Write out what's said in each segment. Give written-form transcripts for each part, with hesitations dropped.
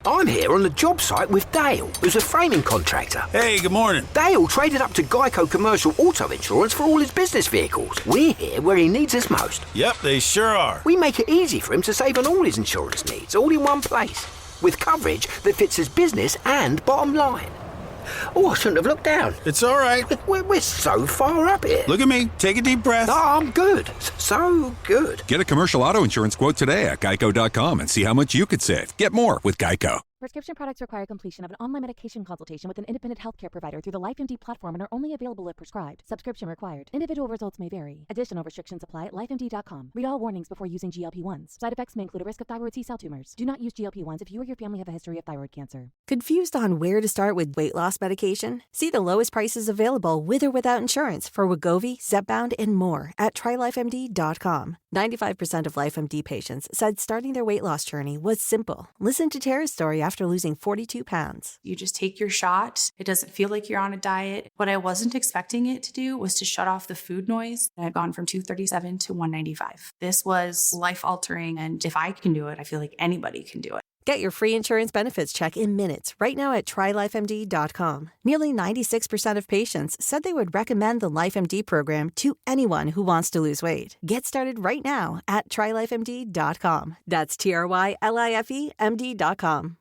I'm here on the job site with Dale, who's a framing contractor. Hey, good morning. Dale traded up to Geico Commercial Auto Insurance for all his business vehicles. We're here where he needs us most. Yep, they sure are. We make it easy for him to save on all his insurance needs, all in one place, with coverage that fits his business and bottom line. Oh, I shouldn't have looked down. It's all right. We're so far up here. Look at me. Take a deep breath. Oh, I'm good. So good. Get a commercial auto insurance quote today at geico.com and see how much you could save. Get more with Geico. Prescription products require completion of an online medication consultation with an independent healthcare provider through the LifeMD platform and are only available if prescribed. Subscription required. Individual results may vary. Additional restrictions apply at lifemd.com. Read all warnings before using GLP-1s. Side effects may include a risk of thyroid C-cell tumors. Do not use GLP-1s if you or your family have a history of thyroid cancer. Confused on where to start with weight loss medication? See the lowest prices available with or without insurance for Wegovy, Zepbound, and more at trylifemd.com. 95% of LifeMD patients said starting their weight loss journey was simple. Listen to Tara's story after losing 42 pounds. You just take your shot. It doesn't feel like you're on a diet. What I wasn't expecting it to do was to shut off the food noise. I'd gone from 237 to 195. This was life-altering, and if I can do it, I feel like anybody can do it. Get your free insurance benefits check in minutes right now at trylifemd.com. Nearly 96% of patients said they would recommend the LifeMD program to anyone who wants to lose weight. Get started right now at trylifemd.com. That's TRYLIFEMD.com.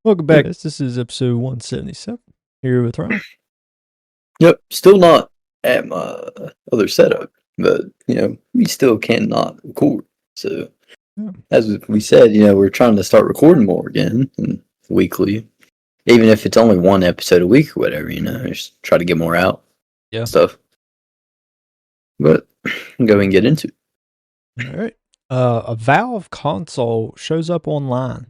Welcome back. This is episode 177. Here with Ryan. Yep, still not at my other setup, but we still cannot record. So, as we said, we're trying to start recording more again, weekly, even if it's only one episode a week or whatever. Just try to get more out, stuff. But go and get into it. All right. A Valve console shows up online.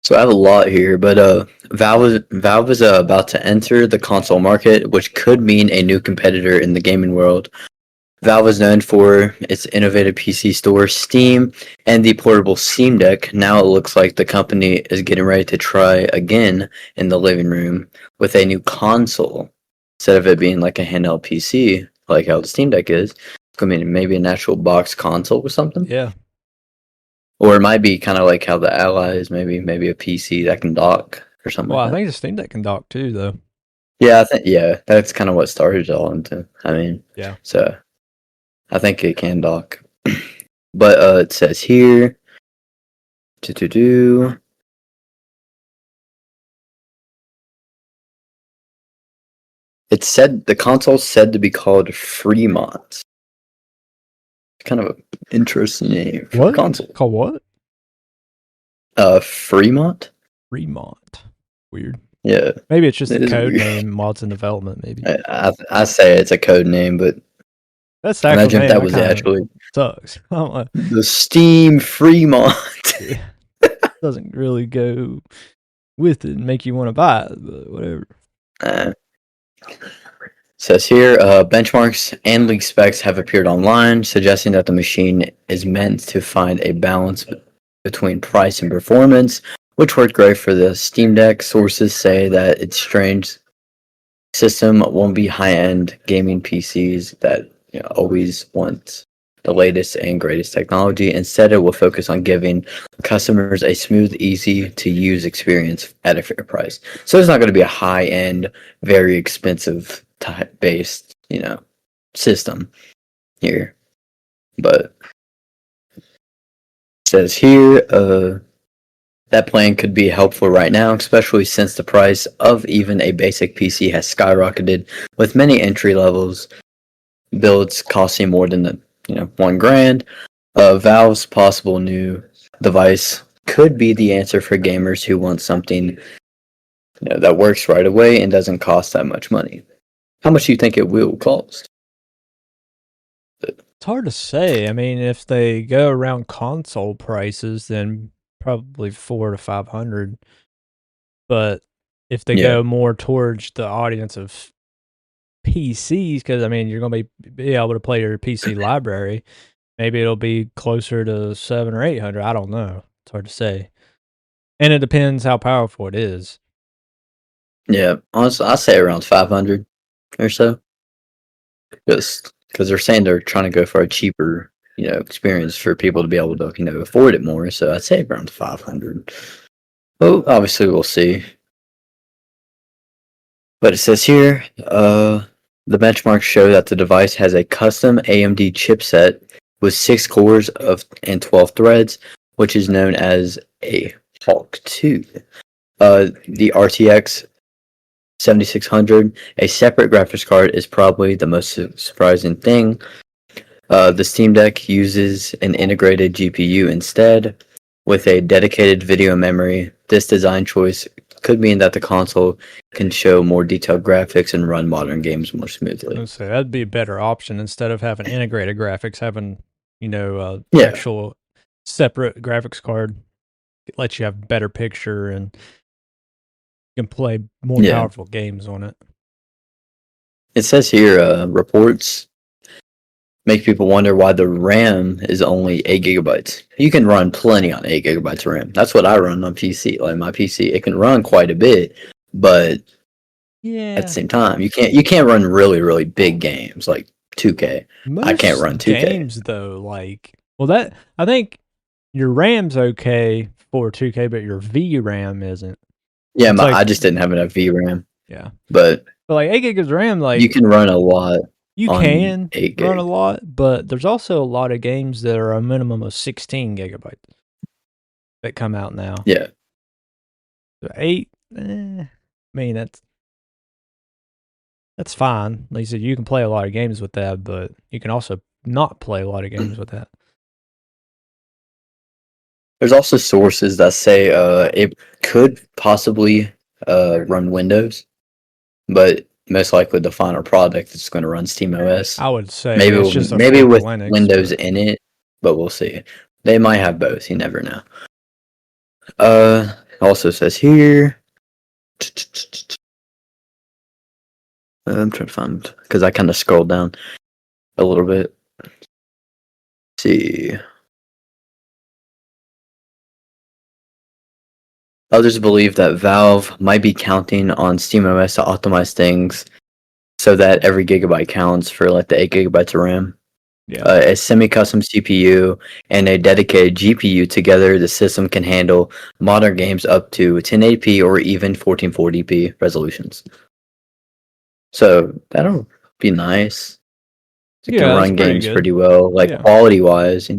So I have a lot here, but Valve is about to enter the console market, which could mean a new competitor in the gaming world. Valve is known for its innovative PC store, Steam, and the portable Steam Deck. Now it looks like the company is getting ready to try again in the living room with a new console. Instead of it being like a handheld PC, like how the Steam Deck is, I mean, maybe an actual box console or something. Yeah. Or it might be kind of like how the Ally is, maybe a PC that can dock or something. Well, like I think the Steam Deck can dock too, though. Yeah, that's kind of what started it all into. I mean, yeah. So I think it can dock, but it says here, it said the console's said to be called Fremont. Kind of an interesting name for a console. Called what? Fremont. Fremont. Weird. Yeah. Maybe it's just a code name while it's in development. Maybe. I say it's a code name, but that's imagine if that was actually sucks. The Steam Fremont. Doesn't really go with it and make you want to buy it, but whatever. Says here, benchmarks and leak specs have appeared online, suggesting that the machine is meant to find a balance between price and performance, which worked great for the Steam Deck. Sources say that its strange system won't be high-end gaming PCs that always want the latest and greatest technology. Instead, it will focus on giving customers a smooth, easy-to-use experience at a fair price. So it's not going to be a high-end, very expensive type-based, system here. But it says here, that plan could be helpful right now, especially since the price of even a basic PC has skyrocketed, with many entry levels builds costing more than the $1,000. Valve's possible new device could be the answer for gamers who want something that works right away and doesn't cost that much money. How much do you think it will cost? It's hard to say. I mean, if they go around console prices, then probably $400 to $500. But if they go more towards the audience of PCs, because I mean you're gonna be able to play your PC library. Maybe it'll be closer to 700 or 800. I don't know. It's hard to say, and it depends how powerful it is. Yeah, honestly, I say around 500 or so, because they're saying they're trying to go for a cheaper, experience for people to be able to, afford it more. So I'd say around 500. Well, obviously we'll see. But it says here, the benchmarks show that the device has a custom AMD chipset with 6 cores and 12 threads, which is known as a Hawk 2. The RTX 7600, a separate graphics card, is probably the most surprising thing. The Steam Deck uses an integrated GPU instead, with a dedicated video memory. This design choice could mean that the console can show more detailed graphics and run modern games more smoothly. So that'd be a better option instead of having integrated graphics, having Yeah. actual separate graphics card. It lets you have better picture and you can play more powerful games on it. It says here, reports make people wonder why the RAM is only 8 gigabytes. You can run plenty on 8 gigabytes of RAM. That's what I run on PC. Like my PC, it can run quite a bit, but at the same time, you can't run really, really big games like 2K. I can't run 2K. Games though, that I think your RAM's okay for 2K, but your VRAM isn't. Yeah, I just didn't have enough VRAM. Yeah, but like 8 gigs of RAM, you can run a lot. You can run a lot, but there's also a lot of games that are a minimum of 16 gigabytes that come out now. Yeah. So 8, I mean, that's fine. Like you said, you can play a lot of games with that, but you can also not play a lot of games with that. There's also sources that say it could possibly run Windows, but most likely the final product is going to run SteamOS. I would say maybe it's just maybe with Linux, Windows in it, but we'll see. They might have both. You never know. Also says here. I'm trying to find because I kind of scrolled down a little bit. Let's see. Others believe that Valve might be counting on SteamOS to optimize things so that every gigabyte counts for like the 8 gigabytes of RAM. Yeah. A semi-custom CPU and a dedicated GPU together, the system can handle modern games up to 1080p or even 1440p resolutions. So that'll be nice. It can run games pretty well, like quality-wise, Up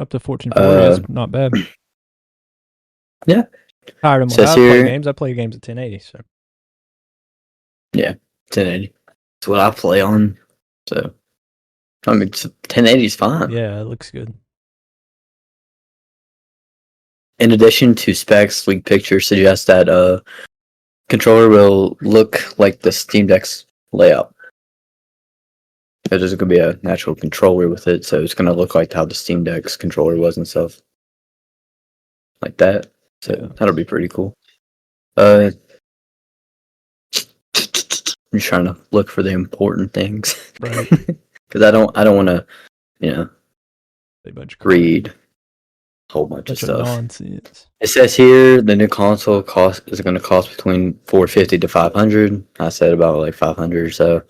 to 1440 is not bad. Yeah. Tired of when I play games. I play games at 1080. So. Yeah, 1080. That's what I play on. So, I mean, 1080 is fine. Yeah, it looks good. In addition to specs, leaked pictures suggest that controller will look like the Steam Deck's layout. There's going to be a natural controller with it, so it's going to look like how the Steam Deck's controller was and stuff. Like that. So that'll be pretty cool. I'm just trying to look for the important things, right? Because I don't want to, read a whole bunch of stuff. Nonsense. It says here the new console is going to cost between $450 to $500. I said about like 500 or so.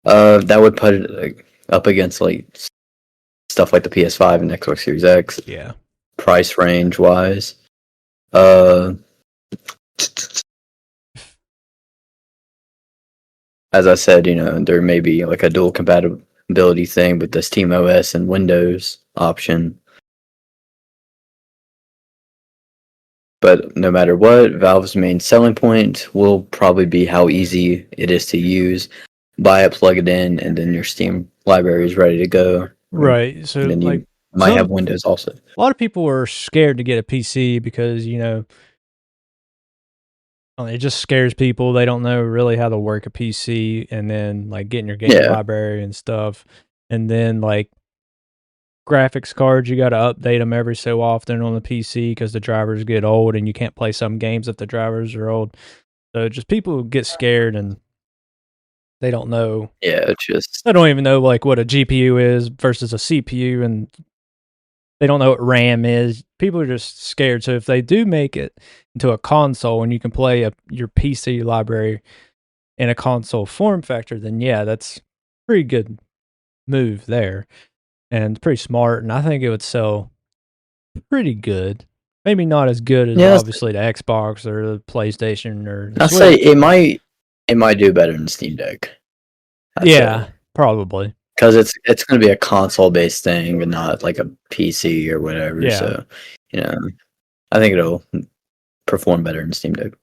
That would put it up against like stuff like the PS5 and Xbox Series X. Yeah. Price range wise. As I said, there may be like a dual compatibility thing with the SteamOS and Windows option. But no matter what, Valve's main selling point will probably be how easy it is to use. Buy it, plug it in, and then your Steam library is ready to go. Right. So and then you might have Windows also. A lot of people are scared to get a PC because, it just scares people. They don't know really how to work a PC, and then like getting your game library and stuff. And then like graphics cards, you got to update them every so often on the PC because the drivers get old and you can't play some games if the drivers are old. So just people get scared and They don't know. Yeah, it's just They don't even know like what a GPU is versus a CPU, and they don't know what RAM is. People are just scared. So if they do make it into a console and you can play your PC library in a console form factor, then yeah, that's pretty good move there and pretty smart. And I think it would sell pretty good. Maybe not as good as obviously the Xbox or the PlayStation or the I'll Switch. say it might do better than Steam Deck. Probably. Because it's going to be a console based thing and not like a PC or whatever. Yeah. So, I think it'll perform better than Steam Deck.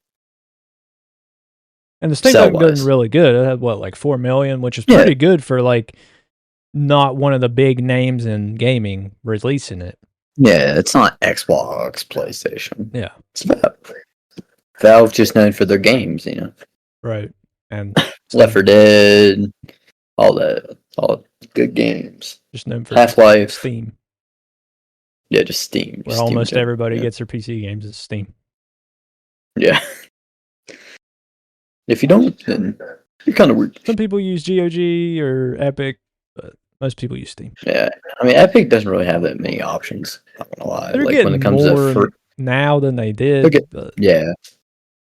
And the Steam Deck does really good. It had like 4 million, which is pretty good for like not one of the big names in gaming releasing it. Yeah, it's not Xbox, PlayStation. Yeah. It's Valve. Valve just known for their games, Right. And Left 4 Dead, all good games. Just known for Half-Life. Steam. Yeah, just Steam. Where almost everybody gets their PC games is Steam. Yeah. If you don't, then you're kind of weird. Some people use GOG or Epic, but most people use Steam. Yeah, I mean, Epic doesn't really have that many options. Not gonna lie. They're like getting when it comes more to now than they did. Yeah.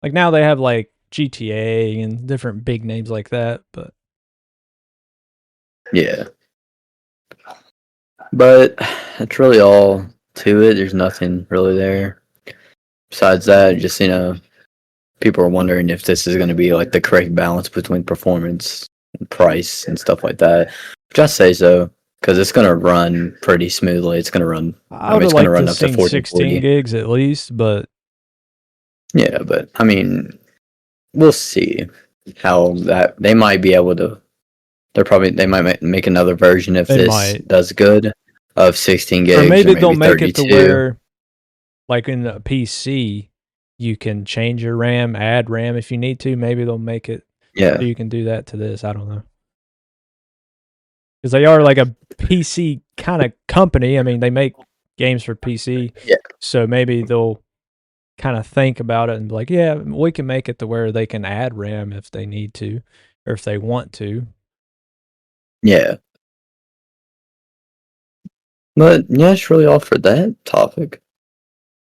Like now they have like GTA and different big names like that, but yeah. But that's really all to it. There's nothing really there. Besides that, just people are wondering if this is going to be like the correct balance between performance and price and stuff like that. Just say so, because it's going to run pretty smoothly. It's going to run. It's going to run up to 16 gigs at least, but yeah, but I mean, we'll see how that they might be able to. They might make another version if this does good of 16 gigs, or maybe they'll make 32. it to where, like in the PC, you can change your RAM, add RAM if you need to. Maybe they'll make it so you can do that to this. I don't know. Because they are like a PC kind of company. I mean, they make games for PC. Yeah. So maybe they'll kind of think about it and be like, yeah, we can make it to where they can add RAM if they need to or if they want to. Yeah. But yeah, it's really all for that topic.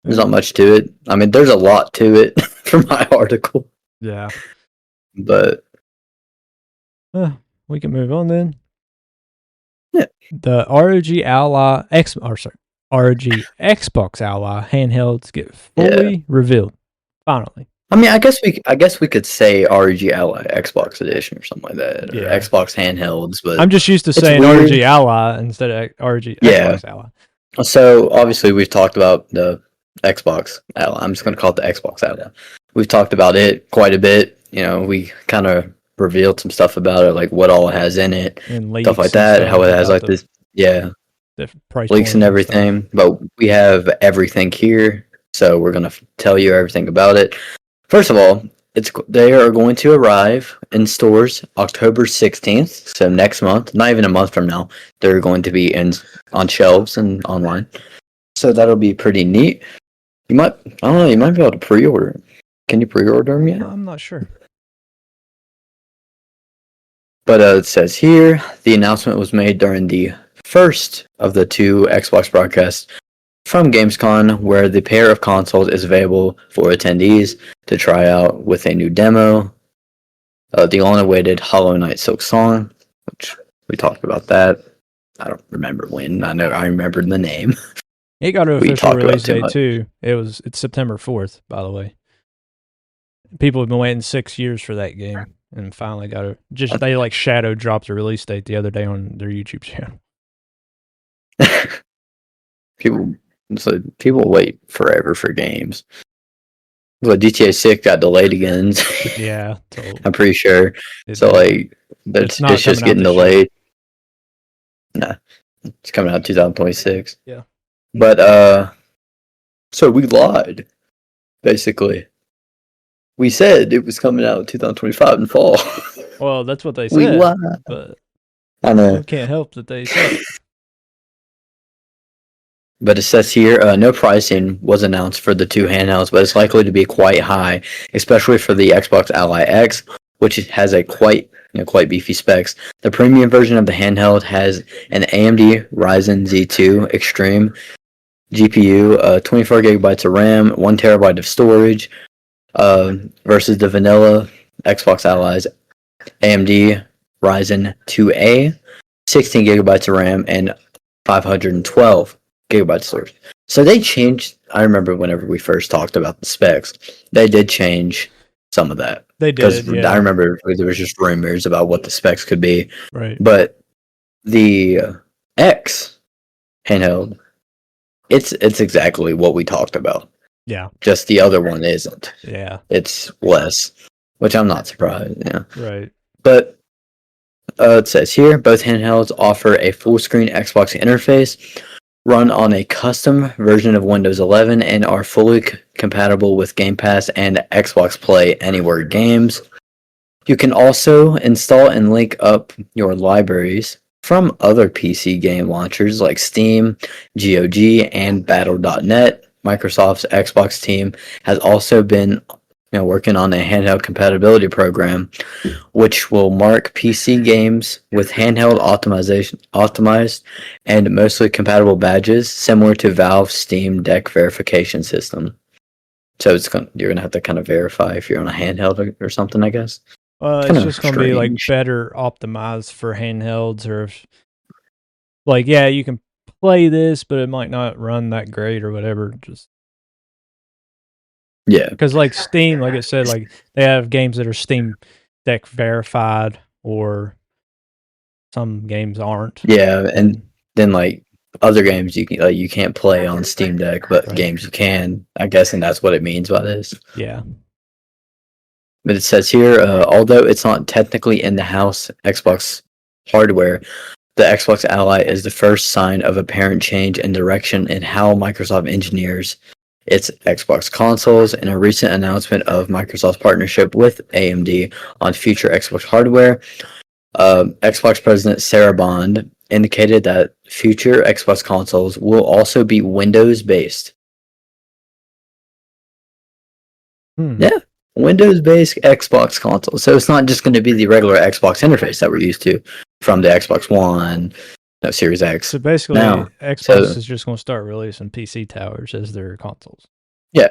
There's not much to it. I mean, there's a lot to it from my article. Yeah. But we can move on then. Yeah. The ROG Ally ROG Xbox Ally handhelds get fully revealed. Finally. I mean, I guess we could say ROG Ally Xbox Edition or something like that. Or Xbox handhelds, but I'm just used to saying ROG Ally instead of ROG Xbox Ally. So obviously we've talked about the Xbox Ally. I'm just going to call it the Xbox Ally. We've talked about it quite a bit. We kind of revealed some stuff about it, like what all it has in it, and stuff like that. How it has like this, price leaks and everything. But we have everything here, so we're going to tell you everything about it. First of all, they are going to arrive in stores October 16th, so next month, not even a month from now. They're going to be on shelves and online. So that'll be pretty neat. You might be able to pre-order. Can you pre-order them yet? I'm not sure. But it says here, the announcement was made during the first of the two Xbox broadcasts from Gamescom, where the pair of consoles is available for attendees to try out with a new demo. The long-awaited Hollow Knight Silk Song, which we talked about that. I don't remember when. I know I remembered the name. It got an official release date too. It's September 4th, by the way. People have been waiting 6 years for that game, and finally got it. They like shadow dropped the release date the other day on their YouTube channel. People wait forever for games. Well, GTA 6 got delayed again. Yeah, totally. I'm pretty sure. It's just getting delayed. Nah, it's coming out 2026. Yeah. But so we lied, basically. We said it was coming out in 2025 in fall. Well, that's what they said. We lied. But I know. You can't help that they said it. But it says here, no pricing was announced for the two handhelds, but it's likely to be quite high, especially for the Xbox Ally X, which has a quite quite beefy specs. The premium version of the handheld has an AMD Ryzen Z2 Extreme GPU, 24 gigabytes of RAM, 1 terabyte of storage, versus the vanilla Xbox Ally's AMD Ryzen 2A, 16 gigabytes of RAM, and 512 gigabytes of storage. So they changed. I remember whenever we first talked about the specs, they did change some of that. They did, yeah. I remember there was just rumors about what the specs could be. Right. But the X handheld, it's exactly what we talked about. Yeah. Just the other one isn't. Yeah. It's less, which I'm not surprised. Yeah. Right. But it says here, both handhelds offer a full-screen Xbox interface, run on a custom version of Windows 11, and are fully compatible with Game Pass and Xbox Play Anywhere games. You can also install and link up your libraries from other PC game launchers like Steam, GOG, and Battle.net. Microsoft's Xbox team has also been working on a handheld compatibility program, which will mark PC games with handheld optimized and mostly compatible badges, similar to Valve's Steam Deck verification system. So you're gonna have to kind of verify if you're on a handheld or something, I guess. It's just gonna be like better optimized for handhelds, or you can play this, but it might not run that great or whatever. Just yeah, because like Steam, like it said, like they have games that are Steam Deck verified, or some games aren't. Yeah, and then like other games you can't play on Steam Deck, but Right. games you can. I guess, and that's what it means by this. Yeah. But it says here, although it's not technically in the house Xbox hardware, the Xbox Ally is the first sign of apparent change in direction in how Microsoft engineers its Xbox consoles. In a recent announcement of Microsoft's partnership with AMD on future Xbox hardware, Xbox President Sarah Bond indicated that future Xbox consoles will also be Windows-based. Yeah, Windows-based Xbox console. So it's not just going to be the regular Xbox interface that we're used to from the Xbox One, Series X. So basically, Xbox is just going to start releasing PC towers as their consoles. Yeah,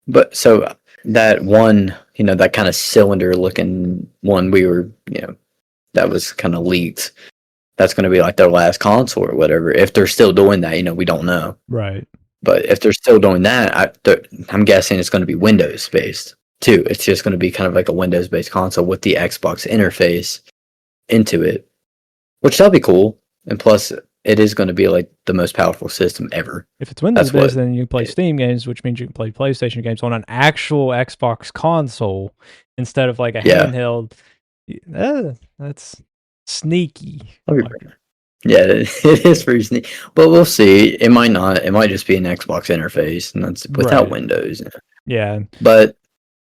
but so that one, that kind of cylinder-looking one that was kind of leaked, that's going to be like their last console or whatever. If they're still doing that, we don't know. Right. But if they're still doing that, I'm guessing it's going to be Windows-based too. It's just going to be kind of like a Windows-based console with the Xbox interface into it, which that'll be cool. And plus, it is going to be like the most powerful system ever. If it's Windows-based, then you can play Steam games, which means you can play PlayStation games on an actual Xbox console instead of like a handheld. That's sneaky. Yeah, it is pretty sneaky. But we'll see. It might not. It might just be an Xbox interface, and that's without Windows. Yeah.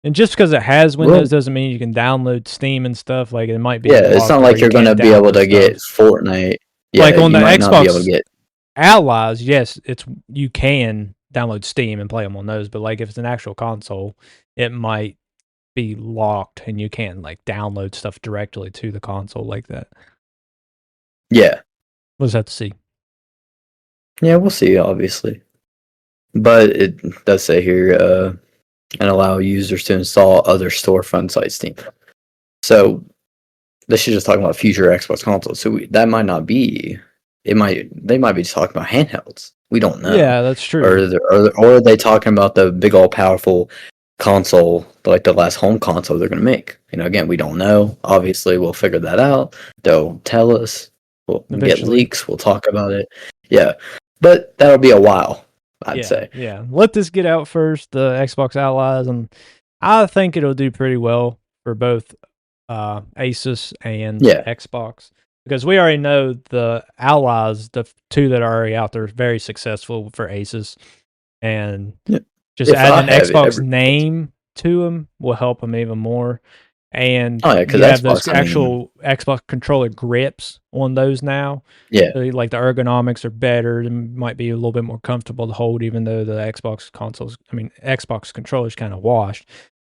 And just because it has Windows doesn't mean you can download Steam and stuff. Like it might be. Yeah, it's not like you're going to be able to get Fortnite. Yeah, like on the Xbox Allies, yes, you can download Steam and play them on those. But like if it's an actual console, it might be locked, and you can't like download stuff directly to the console like that. Yeah, we'll just have to see. Yeah, we'll see. Obviously, but it does say here. And allow users to install other storefront sites Steam. So this is just talking about future Xbox consoles. So that might not be. They might be just talking about handhelds. We don't know. Yeah, that's true. Or are they talking about the big all powerful console, like the last home console they're going to make? Again, we don't know. Obviously, we'll figure that out. They'll tell us. We'll get leaks. We'll talk about it. Yeah, but that'll be a while. I'd say. Yeah. Let this get out first, the Xbox Allies, and I think it'll do pretty well for both Asus and Xbox. Because we already know the Allies, the two that are already out there, are very successful for Asus. And just adding an Xbox name to them will help them even more. And you have those actual Xbox controller grips on those now. Yeah. So like the ergonomics are better and might be a little bit more comfortable to hold, even though the Xbox Xbox controller's kind of washed,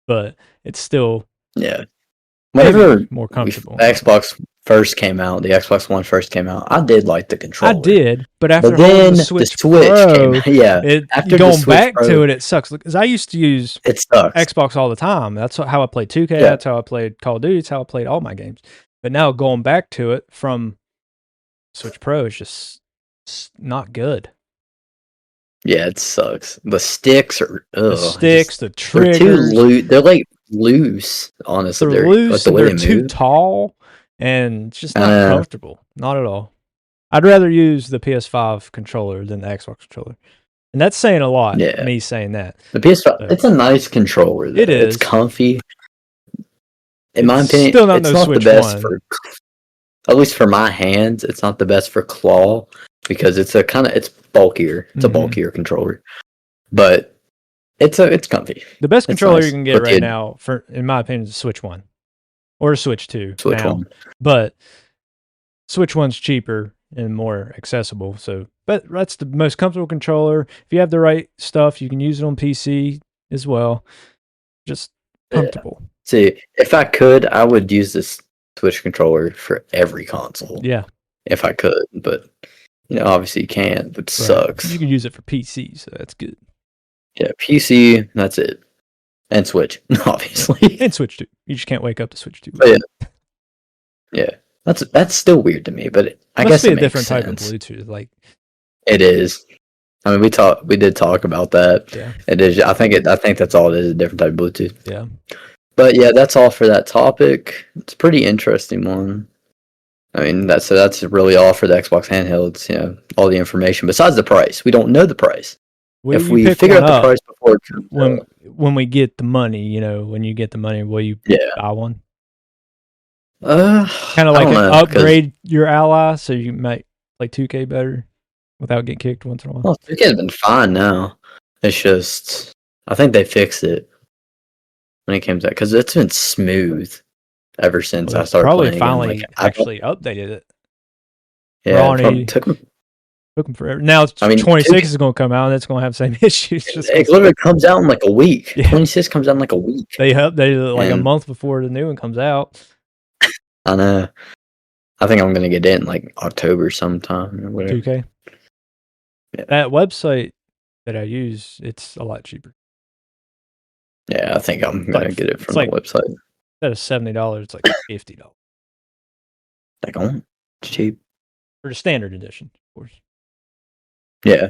but it's still Whenever more comfortable. Xbox first came out, the Xbox One first came out, I did like the controller. I did, but after But holding then the Switch Pro, came. Yeah, after going the Switch back Pro, to it sucks. Because I used to use it sucks. Xbox all the time. That's how I played 2K. Yeah. That's how I played Call of Duty. It's how I played all my games. But now going back to it from Switch Pro is just not good. Yeah, it sucks. The sticks are The sticks, the triggers. They're too loose. They're like loose. Honestly, They're loose. like the And way they're they too move. tall, and it's just not comfortable. Not at all. I'd rather use the PS5 controller than the Xbox controller, and that's saying a lot. Yeah. Me saying that. The PS5, it's a nice controller. Though. It is. It's comfy. In my It's opinion, still not it's no not Switch the best One. for. At least for my hands, it's not the best for claw because it's bulkier. It's a bulkier controller, but it's comfy. The best controller nice. you can get right now, in my opinion, is the Switch 1 or Switch 2 Switch now. 1. But Switch 1's cheaper and more accessible. But that's the most comfortable controller. If you have the right stuff, you can use it on PC as well. Just comfortable. See, if I could, I would use this Switch controller for every console. Yeah. If I could, but obviously you can't, which sucks. You can use it for PC, so that's good. Yeah, PC, that's it. And Switch, obviously. And Switch 2. You just can't wake up to Switch 2. But yeah. That's still weird to me, but I guess it it must be a different makes type of sense. Bluetooth. Like It is. I mean, we did talk about that. Yeah. It is. I think that's all it is, a different type of Bluetooth. Yeah. But yeah, that's all for that topic. It's a pretty interesting one. I mean, that's really all for the Xbox handhelds. All the information besides the price. We don't know the price. If we figure out the price before it comes out, when we get the money, when you get the money, will you buy one? Kind of like upgrade your Ally so you might play 2K better without getting kicked once in a while. Well, 2K's been fine now. It's just I think they fixed it when it came to that because it's been smooth ever since I started probably playing. Finally actually updated it. Yeah, it took them forever. Now 26 is going to come out and it's going to have the same issues. It literally comes out in like a week. Yeah. 26 comes out in like a week. They updated it like a month before the new one comes out. I know. I think I'm going to get it in like October sometime or whatever. 2K? Yeah. That website that I use, it's a lot cheaper. Yeah, I think I'm going to get it from the website. Instead of $70, it's like $50. Like, oh, it's cheap. For the standard edition, of course. Yeah.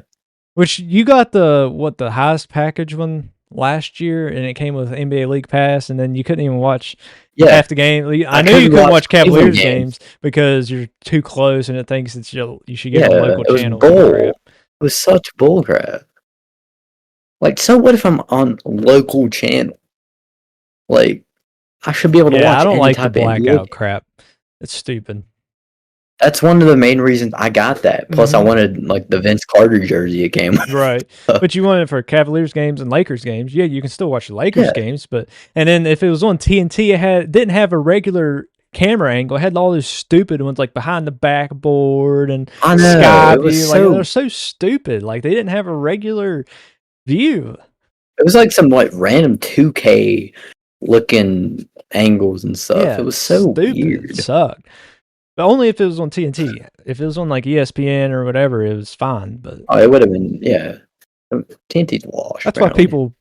Which you got the highest package one last year, and it came with NBA League Pass, and then you couldn't even watch half the game. I knew you couldn't watch Cavaliers games because you're too close, and it thinks that you should get on local channels. It was such bullcrap. Like, so what if I'm on local channel? Like, I should be able to watch. I don't any like type the of blackout NBA. crap. It's stupid. That's one of the main reasons I got that. Plus, I wanted like the Vince Carter jersey it came with. Right. But you wanted it for Cavaliers games and Lakers games. Yeah, you can still watch the Lakers games, and then if it was on TNT, it didn't have a regular camera angle. It had all those stupid ones like behind the backboard and sky view. Like they're so stupid. Like they didn't have a regular view. It was like some like random 2K looking angles and stuff. Yeah, it was so stupid. weird. It sucked. But only if it was on TNT. If it was on like ESPN or whatever, it was fine. But it would have been TNT's wash. That's why people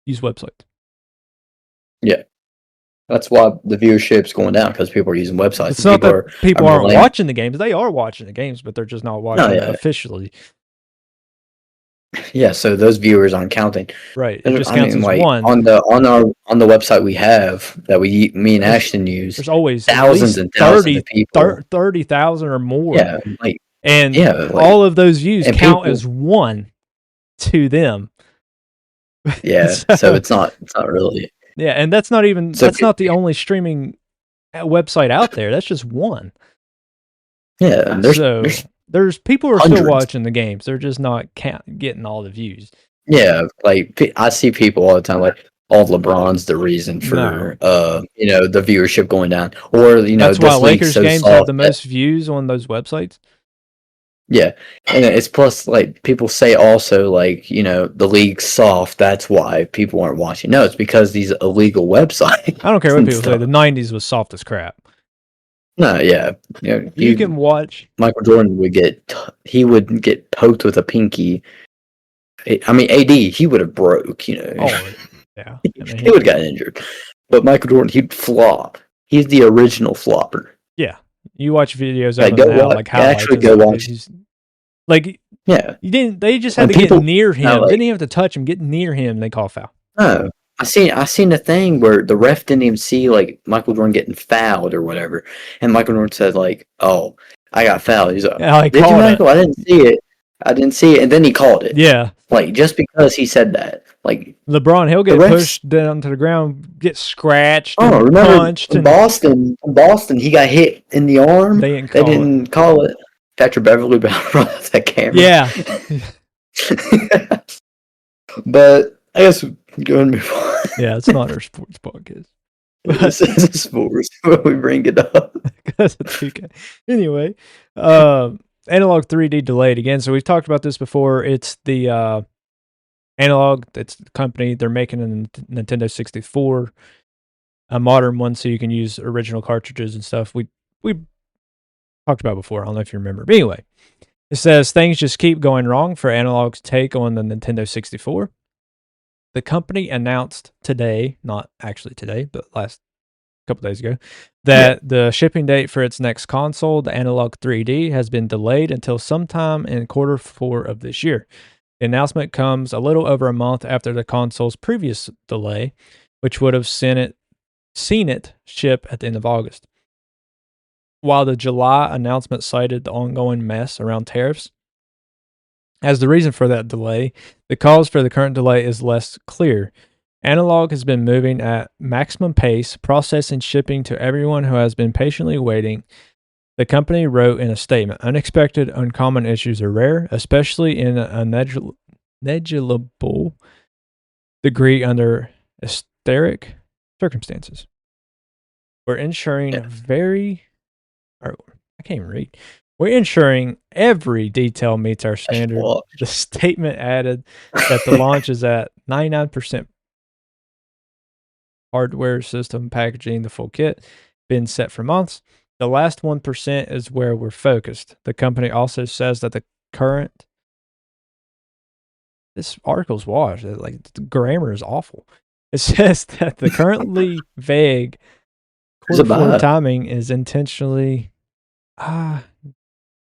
use websites. Yeah, that's why the viewership's going down because people are using websites. It's not that people aren't watching the games. They are watching the games, but they're just not watching it officially. Yeah, so those viewers aren't counting. Right. It just counts as one. On the website we have that me and Ashton use. There's always thousands and thousands of people. 30,000 or more. Yeah, all of those views count as one to them. Yeah, so it's not really. Yeah, and that's not even not the only streaming website out there. That's just one. Yeah, there's people who are hundreds. Still watching the games. They're just not getting all the views. Yeah, like I see people all the time like, LeBron's the reason for the viewership going down, or that's why Lakers games have the most views on those websites. Yeah, and it's plus like people say also like the league's soft. That's why people aren't watching. No, it's because these illegal websites. I don't care what and people say. stuff. The '90s was soft as crap. No, yeah, You can watch. Michael Jordan would he would get poked with a pinky. I mean, AD he would have broke. Oh, yeah. I mean, he would have got injured. But Michael Jordan, he'd flop. He's the original flopper. Yeah, you watch videos Yeah, of him go now, watch- like highlights. actually and go stuff. watch. He's- Like Yeah, you didn't. They just had And to get people- near him. like- Didn't even have to touch him. Get near him. They call foul. no. I seen a thing where the ref didn't even see like Michael Jordan getting fouled or whatever, and Michael Jordan said like, "Oh, I got fouled." He's like, Yeah, he "Did you, called it. Michael? I didn't see it. I didn't see it," and then he called it. Yeah, Like just because he said that, like LeBron, he'll get The refs- pushed down to the ground, get scratched, oh, and remember punched, in and Boston, he got hit in the arm. they didn't call They didn't call it. Patrick Beverly brought out that camera. Yeah, But I guess we're going to move on. yeah. It's not our sports podcast. This is a sports when we bring it up. Because of 2K. Anyway, Analog 3D delayed again. So we've talked about this before. It's the Analogue. It's the company. They're making a Nintendo 64, a modern one, so you can use original cartridges and stuff. We talked about before. I don't know if you remember. But anyway, it says things just keep going wrong for Analogue's take on the Nintendo 64. The company announced today, not actually today, but last couple days ago, that the shipping date for its next console, the Analogue 3D, has been delayed until sometime in Q4 of this year. The announcement comes a little over a month after the console's previous delay, which would have seen it ship at the end of August. While the July announcement cited the ongoing mess around tariffs as the reason for that delay, the cause for the current delay is less clear. Analogue has been moving at maximum pace, processing shipping to everyone who has been patiently waiting. The company wrote in a statement, unexpected, uncommon issues are rare, especially in a negligible degree under hysteric circumstances. We're ensuring I can't even read. We're ensuring every detail meets our standard. The statement added that the launch is at 99% hardware, system, packaging, the full kit, been set for months. The last 1% is where we're focused. The company also says that this article's washed. Like the grammar is awful. It says that the currently vague Q4 timing is intentionally I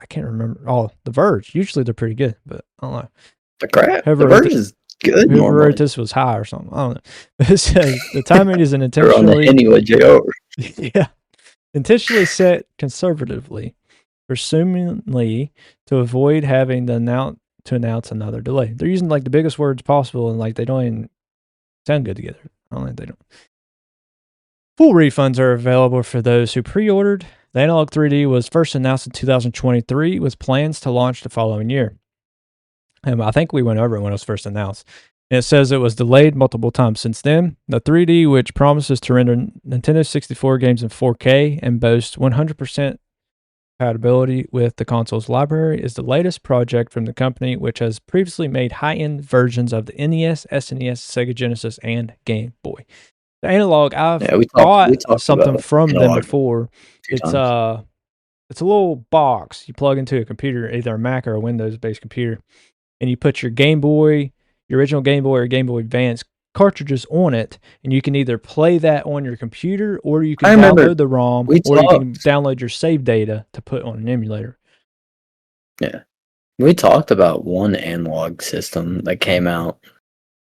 can't remember. Oh, The Verge. Usually they're pretty good, but I don't know. The crap. Whoever The Verge is good. Whoever Normally. wrote this was high or something. I don't know. It says the timing is an They're on the intentionally anyway, JR. yeah, intentionally set conservatively, presumably to avoid having to announce another delay. They're using like the biggest words possible, and like they don't even sound good together. I don't think they don't. Full refunds are available for those who pre-ordered. The Analogue 3D was first announced in 2023 with plans to launch the following year. I think we went over it when it was first announced. And it says it was delayed multiple times since then. The 3D, which promises to render Nintendo 64 games in 4K and boasts 100% compatibility with the console's library, is the latest project from the company, which has previously made high-end versions of the NES, SNES, Sega Genesis, and Game Boy. The Analogue, I've bought something from them before. It's a little box you plug into a computer, either a Mac or a Windows-based computer, and you put your Game Boy, your original Game Boy or Game Boy Advance cartridges on it, and you can either play that on your computer, or you can download the ROM, or you can download your save data to put on an emulator. Yeah. We talked about one analog system that came out.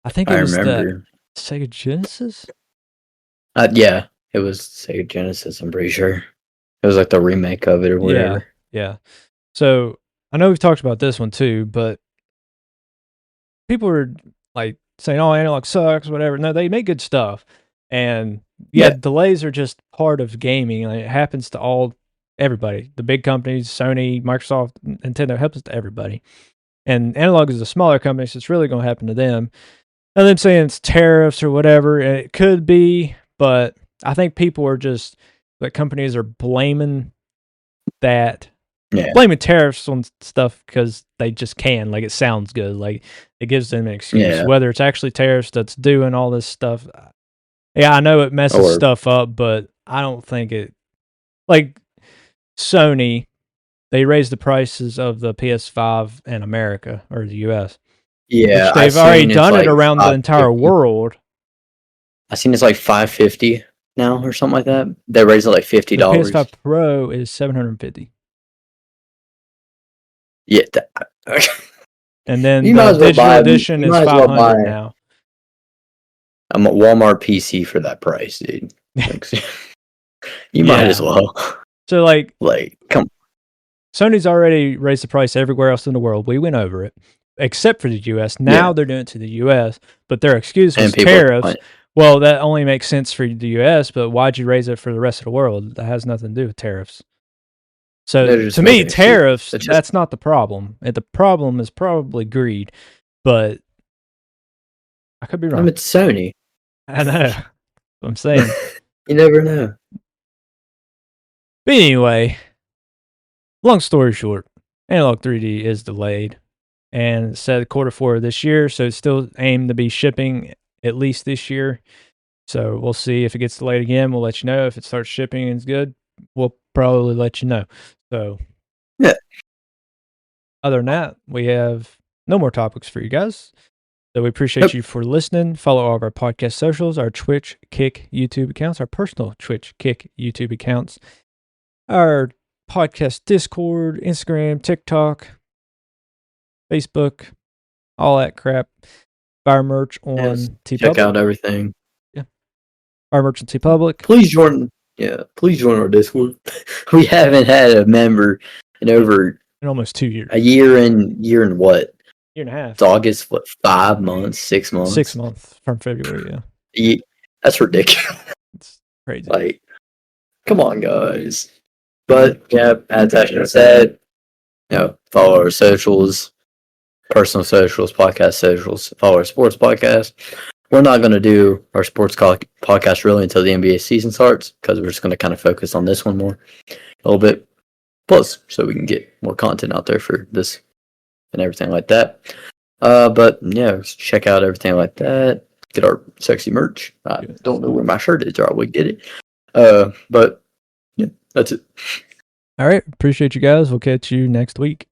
I think it was the Sega Genesis? Yeah, it was Sega Genesis, I'm pretty sure. It was like the remake of it or whatever. Yeah. So, I know we've talked about this one too, but people are like saying, oh, Analog sucks, whatever. No, they make good stuff. And delays are just part of gaming. Like, it happens to everybody. The big companies, Sony, Microsoft, Nintendo, happens to everybody. And Analog is a smaller company, so it's really going to happen to them. And them saying it's tariffs or whatever, and it could be, but I think people are just, like, companies are blaming that blaming tariffs on stuff because they just can. Like, it sounds good. Like, it gives them an excuse. Yeah. Whether it's actually tariffs that's doing all this stuff. Yeah, I know it messes stuff up, but I don't think it. Like, Sony, they raised the prices of the PS5 in America or the US. Yeah, which they've already done it around the entire world. I seen it's like $550 now or something like that. They raised it like $50. The PS5 Pro is $750. Yeah. And then the digital edition is $500 now. I'm a Walmart PC for that price, dude. You might as well. So like come on. Sony's already raised the price everywhere else in the world. We went over it, except for the US. Now they're doing it to the US, but their excuse was tariffs. Well, that only makes sense for the US, but why'd you raise it for the rest of the world? That has nothing to do with tariffs. So to me, tariffs, that's not the problem. And the problem is probably greed, but I could be wrong. It's Sony. I know. That's what I'm saying. You never know. But anyway, long story short, Analogue 3D is delayed and it's said Q4 of this year, so it's still aimed to be shipping at least this year. So we'll see if it gets delayed again. We'll let you know. If it starts shipping and it's good, we'll probably let you know. So yeah. Other than that, we have no more topics for you guys. So we appreciate you for listening. Follow all of our podcast socials, our Twitch, Kick, YouTube accounts, our personal Twitch, Kick, YouTube accounts, our podcast Discord, Instagram, TikTok, Facebook, all that crap. Buy our merch on TeePublic. Check out everything. Yeah. Our merch on TeePublic. Please join our Discord. We haven't had a member in almost 2 years. A year and what? Year and a half. It's August, 5 months, 6 months? 6 months from February, yeah. That's ridiculous. It's crazy. Like, come on, guys. But, yeah, as I said, follow our socials, personal socials, podcast socials, follow our sports podcast. We're not going to do our sports podcast really until the NBA season starts because we're just going to kind of focus on this one more a little bit. Plus, so we can get more content out there for this and everything like that. But yeah, check out everything like that. Get our sexy merch. I don't know where my shirt is, or I would get it. But yeah, that's it. All right. Appreciate you guys. We'll catch you next week.